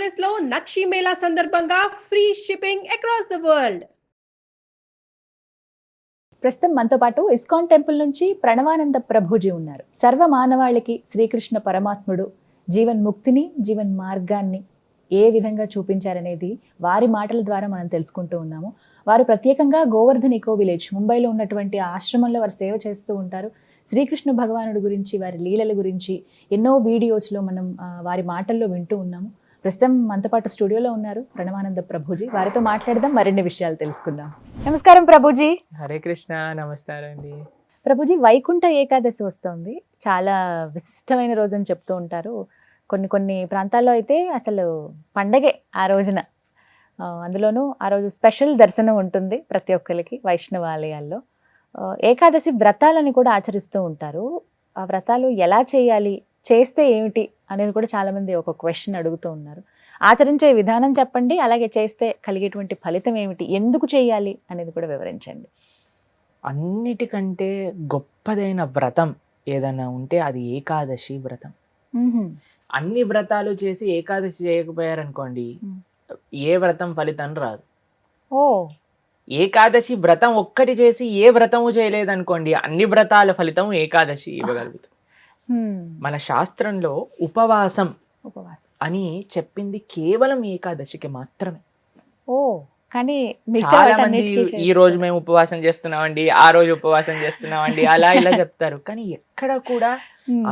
Address లో నక్షి మేళా సందర్భంగా free shipping across the world. ప్రస్తుతం మనతో పాటు ఇస్కాన్ టెంపుల్ నుంచి ప్రణవానంద ప్రభుజీ ఉన్నారు. సర్వ మానవాళికి శ్రీకృష్ణ పరమాత్ముడు జీవన్ ముక్తిని, జీవన్ మార్గాన్ని ఏ విధంగా చూపించారనేది వారి మాటల ద్వారా మనం తెలుసుకుంటూ ఉన్నాము. వారు ప్రత్యేకంగా గోవర్ధన్ ఇకో విలేజ్ ముంబైలో ఉన్నటువంటి ఆశ్రమంలో వారు సేవ చేస్తూ ఉంటారు. శ్రీకృష్ణ భగవానుడి గురించి, వారి లీలల గురించి ఎన్నో వీడియోస్లో మనం వారి మాటల్లో వింటూ ఉన్నాము. ప్రస్తుతం మనతో పాటు స్టూడియోలో ఉన్నారు ప్రణవానంద ప్రభుజీ. వారితో మాట్లాడదాం, మరిన్ని విషయాలు తెలుసుకుందాం. నమస్కారం ప్రభుజీ. హరే కృష్ణ. నమస్కారం అండి. ప్రభుజీ, వైకుంఠ ఏకాదశి వస్తుంది. చాలా విశిష్టమైన రోజు అని చెప్తూ ఉంటారు. కొన్ని ప్రాంతాల్లో అయితే అసలు పండగే ఆ రోజున. అందులోనూ ఆ రోజు స్పెషల్ దర్శనం ఉంటుంది ప్రతి ఒక్కరికి వైష్ణవ ఆలయాల్లో. ఏకాదశి వ్రతాలని కూడా ఆచరిస్తూ ఉంటారు. ఆ వ్రతాలు ఎలా చేయాలి, చేస్తే ఏమిటి అనేది కూడా చాలామంది ఒక క్వశ్చన్ అడుగుతూ ఉన్నారు. ఆచరించే విధానం చెప్పండి, అలాగే చేస్తే కలిగేటువంటి ఫలితం ఏమిటి, ఎందుకు చేయాలి అనేది కూడా వివరించండి. అన్నిటికంటే గొప్పదైన వ్రతం ఏదైనా ఉంటే అది ఏకాదశి వ్రతం. అన్ని వ్రతాలు చేసి ఏకాదశి చేయకపోయారనుకోండి, ఏ వ్రతం ఫలితం రాదు. ఓ, ఏకాదశి వ్రతం ఒక్కటి చేసి ఏ వ్రతము చేయలేదనుకోండి, అన్ని వ్రతాల ఫలితం ఏకాదశి ఇవ్వగలుగుతుంది. మన శాస్త్రంలో ఉపవాసం అని చెప్పింది కేవలం ఏకాదశికి మాత్రమే. ఓ, కానీ చాలా మంది ఈ రోజు మేము ఉపవాసం చేస్తున్నామండి, ఆ రోజు ఉపవాసం చేస్తున్నామండి, అలా ఇలా చెప్తారు. కానీ ఎక్కడ కూడా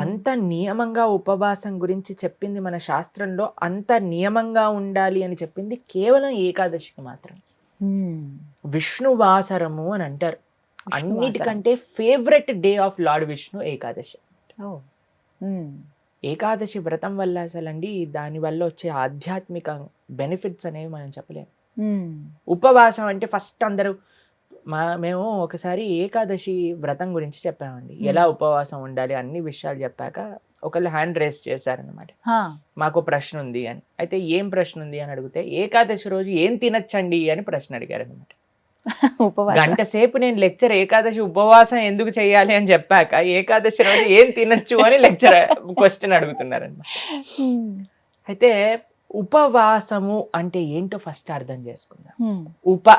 అంత నియమంగా ఉపవాసం గురించి చెప్పింది మన శాస్త్రంలో, అంత నియమంగా ఉండాలి అని చెప్పింది కేవలం ఏకాదశికి మాత్రమే. విష్ణువాసరము అని అంటారు. అన్నిటికంటే favourite day of lord Vishnu Ekadashi. Ekadashi వ్రతం వల్ల అసలండి దానివల్ల వచ్చే ఆధ్యాత్మిక బెనిఫిట్స్ అనేవి మనం చెప్పలేము. ఉపవాసం అంటే ఫస్ట్ అందరూ మేము ఒకసారి ఏకాదశి వ్రతం గురించి చెప్పామండి, ఎలా ఉపవాసం ఉండాలి అన్ని విషయాలు చెప్పాక ఒకళ్ళు హ్యాండ్ రేస్ చేశారనమాట. మాకు ప్రశ్న ఉంది అని. అయితే ఏం ప్రశ్న ఉంది అని అడిగితే, ఏకాదశి రోజు ఏం తినచ్చండి అని ప్రశ్న అడిగారు అనమాట. గంట సేపు నేను లెక్చర్ ఏకాదశి ఉపవాసం ఎందుకు చేయాలి అని చెప్పాక ఏకాదశి రోజు ఏం తినచ్చు అని లెక్చర్ క్వశ్చన్ అడుగుతున్నారన్నమాట. అయితే ఉపవాసము అంటే ఏంటో ఫస్ట్ అర్థం చేసుకుందాం. ఉప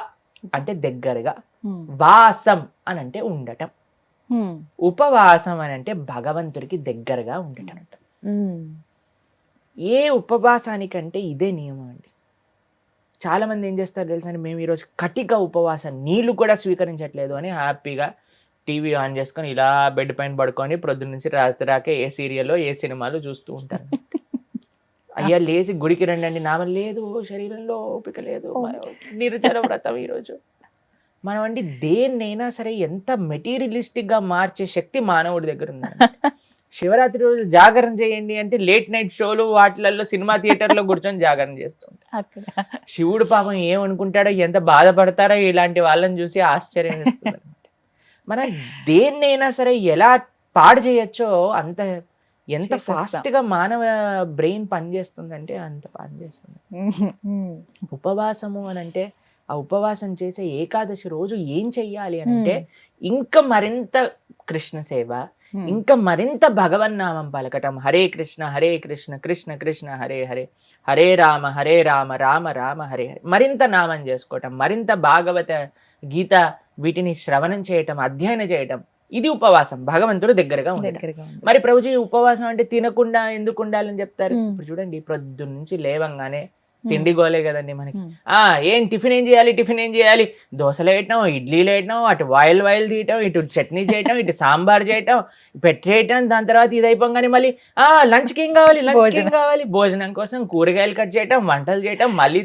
అంటే దగ్గరగా, వాసం అని అంటే ఉండటం. ఉపవాసం అని అంటే భగవంతుడికి దగ్గరగా ఉండటం. ఏ ఉపవాసానికంటే ఇదే నియమం అండి. చాలా మంది ఏం చేస్తారు తెలుసా అండి, మేము ఈరోజు కటిక ఉపవాసం, నీళ్లు కూడా స్వీకరించట్లేదు అని హ్యాపీగా టీవీ ఆన్ చేసుకొని ఇలా బెడ్ పైన పడుకొని ప్రొద్దు నుంచి రాత్రి రాకే ఏ సీరియల్లో ఏ సినిమాలు చూస్తూ ఉంటారు. అయ్యా లేచి గుడికి రండి, నామం లేదు, శరీరంలో ఓపిక లేదు, నిర్జల వ్రతం ఈరోజు. మనం అండి దేన్నైనా సరే ఎంత మెటీరియలిస్టిక్గా మార్చే శక్తి మానవుడి దగ్గర ఉందండి. శివరాత్రి రోజు జాగరణ చేయండి అంటే లేట్ నైట్ షోలు వాటిలలో సినిమా థియేటర్లో కూర్చొని జాగరణ చేస్తుంటారు. శివుడు పాపం ఏమనుకుంటాడో, ఎంత బాధపడతారో ఇలాంటి వాళ్ళని చూసి ఆశ్చర్యం వేస్తుంది. మనం దేన్నైనా సరే ఎలా పాడు చేయొచ్చో అంత, ఎంత ఫాస్ట్ గా మానవ బ్రెయిన్ పనిచేస్తుందంటే అంత పనిచేస్తుంది. ఉపవాసము అని అంటే, ఆ ఉపవాసం చేసే ఏకాదశి రోజు ఏం చెయ్యాలి అని అంటే, ఇంకా మరింత కృష్ణ సేవ, ఇంకా మరింత భగవన్నామం పలకటం. హరే కృష్ణ కృష్ణ కృష్ణ హరే హరే, హరే రామ రామ రామ హరే హరే. మరింత నామం చేసుకోవటం, మరింత భాగవత గీత వీటిని శ్రవణం చేయటం, అధ్యయనం చేయటం. ఇది ఉపవాసం, భగవంతుడు దగ్గరగా ఉండటం. మరి ప్రభుజీ ఉపవాసం అంటే తినకుండా ఎందుకు ఉండాలని చెప్తారు? ఇప్పుడు చూడండి, ప్రొద్దు నుంచి లేవంగానే తిండి గోలే కదండి మనకి. ఏం టిఫిన్ ఏం చేయాలి, దోశలు వేయటం, ఇడ్లీలు వేయటం, అటు వాయిల్ తీయటం, ఇటు చట్నీ చేయటం, ఇటు సాంబార్ చేయటం, పెట్టేయటం. దాని తర్వాత ఇది అయిపోగానే మళ్ళీ లంచ్కి ఏం కావాలి, భోజనం కోసం కూరగాయలు కట్ చేయటం, వంటలు చేయటం, మళ్ళీ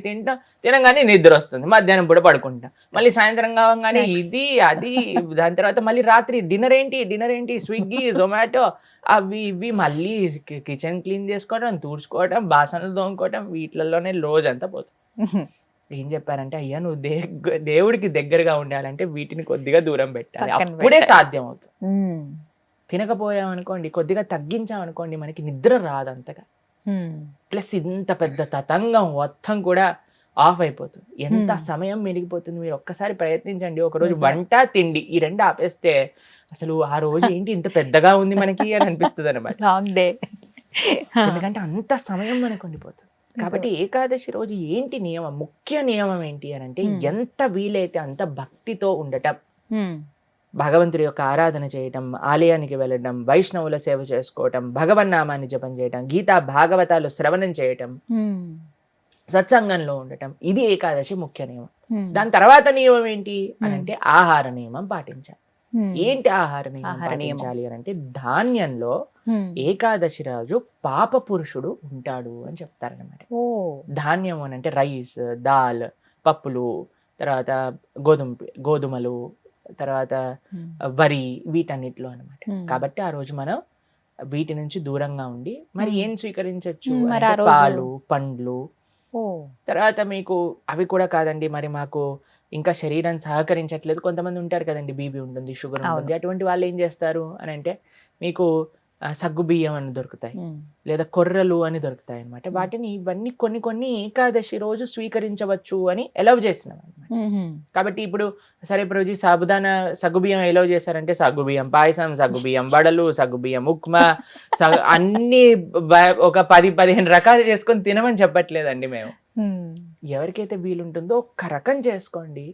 తినగానే నిద్ర వస్తుంది, మధ్యాహ్నం పూట పడుకుంటాం, మళ్ళీ సాయంత్రం కావగానే ఇది అది. దాని తర్వాత మళ్ళీ రాత్రి డిన్నర్ ఏంటి, స్విగ్గీ జొమాటో అవి ఇవి, మళ్ళీ కిచెన్ క్లీన్ చేసుకోవడం, తూడ్చుకోవడం, బాసనలు తోముకోవడం, వీటిలలోనే రోజంతా పోతుంది. ఏం చెప్పారంటే, అయ్యా నువ్వు దేవుడికి దగ్గరగా ఉండాలంటే వీటిని కొద్దిగా దూరం పెట్టాలి, అప్పుడే సాధ్యం అవుతుంది. తినకపోయామనుకోండి, కొద్దిగా తగ్గించామనుకోండి, మనకి నిద్ర రాదు అంతగా. ప్లస్ ఇంత పెద్ద తతంగం మొత్తం కూడా ఆఫ్ అయిపోతుంది. ఎంత సమయం మెరిగిపోతుంది. మీరు ఒక్కసారి ప్రయత్నించండి. ఒకరోజు వంట తిండి ఈ రెండు ఆపేస్తే అసలు ఆ రోజు ఏంటి ఇంత పెద్దగా ఉంది మనకి అని అనిపిస్తుంది అనమాట. ఎందుకంటే అంత సమయం మనకు ఉండిపోతుంది. కాబట్టి ఏకాదశి రోజు ఏంటి నియమం, ముఖ్య నియమం ఏంటి అని అంటే ఎంత వీలైతే అంత భక్తితో ఉండటం, భగవంతుడి యొక్క ఆరాధన చేయటం, ఆలయానికి వెళ్ళడం, వైష్ణవుల సేవ చేసుకోవటం, భగవన్నామాన్ని జపం చేయటం, గీతా భాగవతాలు శ్రవణం చేయటం, సత్సంగంలో ఉండటం, ఇది ఏకాదశి ముఖ్య నియమం. దాని తర్వాత నియమం ఏంటి అని అంటే ఆహార నియమం పాటించాలి. ఏంటి ఆహార నియమం పాటించాలి అని అంటే ధాన్యంలో ఏకాదశి రోజు పాప పురుషుడు ఉంటాడు అని చెప్తారనమాట. ధాన్యం అని అంటే రైస్, దాల్, పప్పులు, తర్వాత గోధుమలు, తర్వాత వరి, వీటన్నిటిలో అనమాట. కాబట్టి ఆ రోజు మనం వీటి నుంచి దూరంగా ఉండి మరి ఏం స్వీకరించవచ్చు, పాలు, పండ్లు. తర్వాత మీకు అవి కూడా కాదండి, మరి మాకు ఇంకా శరీరం సహకరించట్లేదు, కొంతమంది ఉంటారు కదండి, బీపీ ఉంటుంది, షుగర్ ఉంటుంది, అటువంటి వాళ్ళు ఏం చేస్తారు అని అంటే మీకు సగ్గు బియ్యం అని దొరుకుతాయి, లేదా కొర్రలు అని దొరుకుతాయి అనమాట. వాటిని ఇవన్నీ కొన్ని ఏకాదశి రోజు స్వీకరించవచ్చు అని ఎలవ్ చేస్తున్నాం అనమాట. కాబట్టి ఇప్పుడు సరే రోజు సాబుదానా సగ్గుబియ్యం ఎలవ్ చేశారంటే సగ్గుబియ్యం పాయసం, సగ్గుబియ్యం వడలు, సగ్గుబియ్యం ఉప్మా, అన్ని ఒక 10-15 రకాలు చేసుకొని తినమని చెప్పట్లేదండి మేము. ఎవరికైతే వీలుంటుందో ఒక్క రకం చేసుకోండి,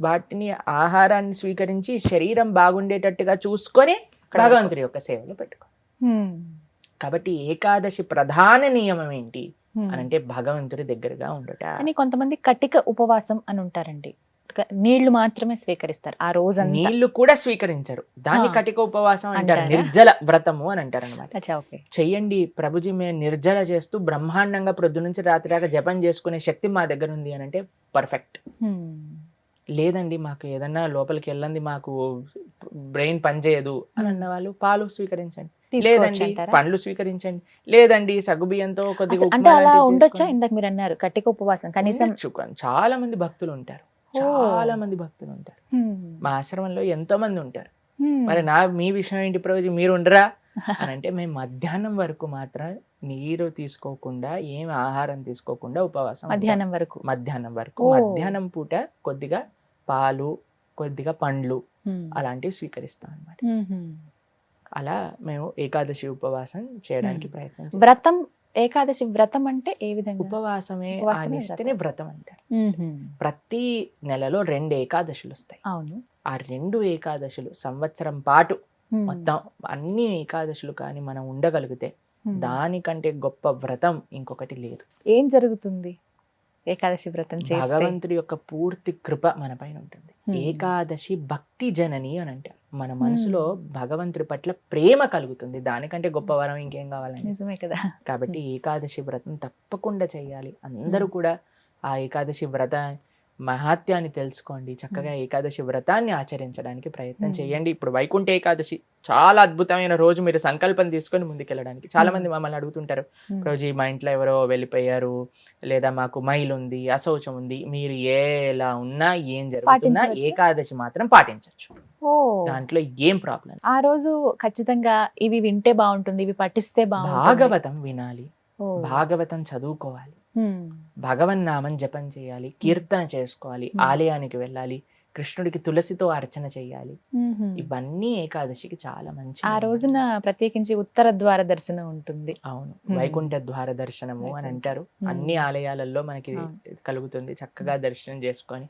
వాటిని ఆహారాన్ని స్వీకరించి శరీరం బాగుండేటట్టుగా చూసుకొని భగవంతుడి యొక్క సేవలో పెట్టుకో. కాబట్టి ఏకాదశి ప్రధాన నియమం ఏంటి అని అంటే భగవంతుడి దగ్గరగా ఉండట. కానీ కొంతమంది కటిక ఉపవాసం అని ఉంటారండి, నీళ్లు మాత్రమే స్వీకరిస్తారు ఆ రోజు. నీళ్లు కూడా స్వీకరించరు, దాన్ని కటిక ఉపవాసం అంటారు, నిర్జల వ్రతము అని అంటారు అనమాట. చెయ్యండి ప్రభుజీ, మేము నిర్జల చేస్తూ బ్రహ్మాండంగా ప్రొద్దు నుంచి రాత్రి దాకా జపం చేసుకునే శక్తి మా దగ్గర ఉంది అని అంటే పర్ఫెక్ట్. లేదండి మాకు ఏదన్నా లోపలికి వెళ్ళండి, మాకు బ్రెయిన్ పనిచేయదు అని అన్న వాళ్ళు పాలు స్వీకరించండి, లేదండి పండ్లు స్వీకరించండి, లేదండి సగ్గుబియ్యంతో కొద్దిగా అంటే అలా ఉండొచ్చా? ఇందాక మీరు అన్నారు కటిక ఉపవాసం కనీసం. చాలా మంది భక్తులు ఉంటారు, చాలా మంది భక్తులు ఉంటారు, మా ఆశ్రమంలో ఎంతో మంది ఉంటారు. మరి మీ విషయం ఏంటి ప్రభుజీ, మీరు ఉండరా అని అంటే మేము మధ్యాహ్నం వరకు మాత్రం నీరు తీసుకోకుండా, ఏం ఆహారం తీసుకోకుండా ఉపవాసం. మధ్యాహ్నం పూట కొద్దిగా పాలు, కొద్దిగా పండ్లు అలాంటివి స్వీకరిస్తాం అన్నమాట. అలా మేము ఏకాదశి ఉపవాసం చేయడానికి ప్రయత్నం. వ్రతం, ఏకాదశి వ్రతం అంటే ఏ విధంగా? ఉపవాసమే ఆనిస్తేనే వ్రతం అంటారు. ప్రతి నెలలో 2 ఏకాదశులు వస్తాయి. అవును, ఆ 2 ఏకాదశులు సంవత్సరం పాటు మొత్తం అన్ని ఏకాదశులు కానీ మనం ఉండగలిగితే దానికంటే గొప్ప వ్రతం ఇంకొకటి లేదు. ఏం జరుగుతుంది ఏకాదశి వ్రతం చేస్తే? భగవంతుడి యొక్క పూర్తి కృప మన పైన ఉంటుంది. ఏకాదశి భక్తి జనని అని అంటారు. మన మనసులో భగవంతుడి పట్ల ప్రేమ కలుగుతుంది, దానికంటే గొప్ప వరం ఇంకేం కావాలండి? నిజమే కదా. కాబట్టి ఏకాదశి వ్రతం తప్పకుండా చేయాలి. అందరూ కూడా ఆ ఏకాదశి వ్రత మహాత్యాన్ని తెలుసుకోండి, చక్కగా ఏకాదశి వ్రతాన్ని ఆచరించడానికి ప్రయత్నం చేయండి. ఇప్పుడు వైకుంఠ ఏకాదశి చాలా అద్భుతమైన రోజు, మీరు సంకల్పం తీసుకొని ముందుకెళ్ళడానికి. చాలా మంది మమ్మల్ని అడుగుతుంటారు, రోజు మా ఇంట్లో ఎవరో వెళ్ళిపోయారు, లేదా మాకు మైల్ ఉంది, అశౌచం ఉంది, మీరు ఎలా ఉన్నా ఏం జరుగుతున్నా ఏకాదశి మాత్రం పాటించవచ్చు, దాంట్లో ఏం ప్రాబ్లం. ఆ రోజు ఖచ్చితంగా ఇవి వింటే బాగుంటుంది, ఇవి పఠిస్తే బాగుంటుంది. భాగవతం వినాలి, భాగవతం చదువుకోవాలి, భగవన్నామం జపం చేయాలి, కీర్తన చేసుకోవాలి, ఆలయానికి వెళ్ళాలి, కృష్ణుడికి తులసితో అర్చన చేయాలి. ఇవన్నీ ఏకాదశికి చాలా మంచి. ఆ రోజున ప్రత్యేకించి ఉత్తర ద్వార దర్శనం ఉంటుంది. అవును, వైకుంఠ ద్వార దర్శనము అని అంటారు. అన్ని ఆలయాలలో మనకి కలుగుతుంది. చక్కగా దర్శనం చేసుకొని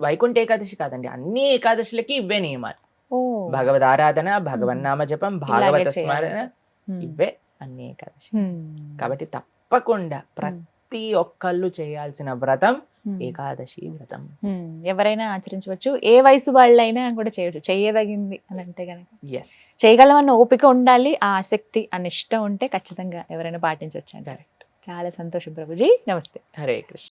వైకుంఠ ఏకాదశి కాదండి, అన్ని ఏకాదశులకి ఇవే నియమాలు. భగవద్ ఆరాధన, భగవన్నామ జపం, భాగవత స్మరణ, ఇవే అన్ని ఏకాదశి. కాబట్టి తప్పకుండా ప్రతి ఒక్కళ్ళు చేయాల్సిన వ్రతం ఏకాదశి వ్రతం. ఎవరైనా ఆచరించవచ్చు, ఏ వయసు వాళ్ళైనా కూడా చేయవచ్చు, చేయదగింది అని అంటే కనుక. ఎస్, చేయగలమన్న ఓపిక ఉండాలి, ఆ ఆసక్తి, ఆ నిష్ట ఉంటే ఖచ్చితంగా ఎవరైనా పాటించవచ్చు. చాలా సంతోషం ప్రభుజీ, నమస్తే. హరే కృష్ణ.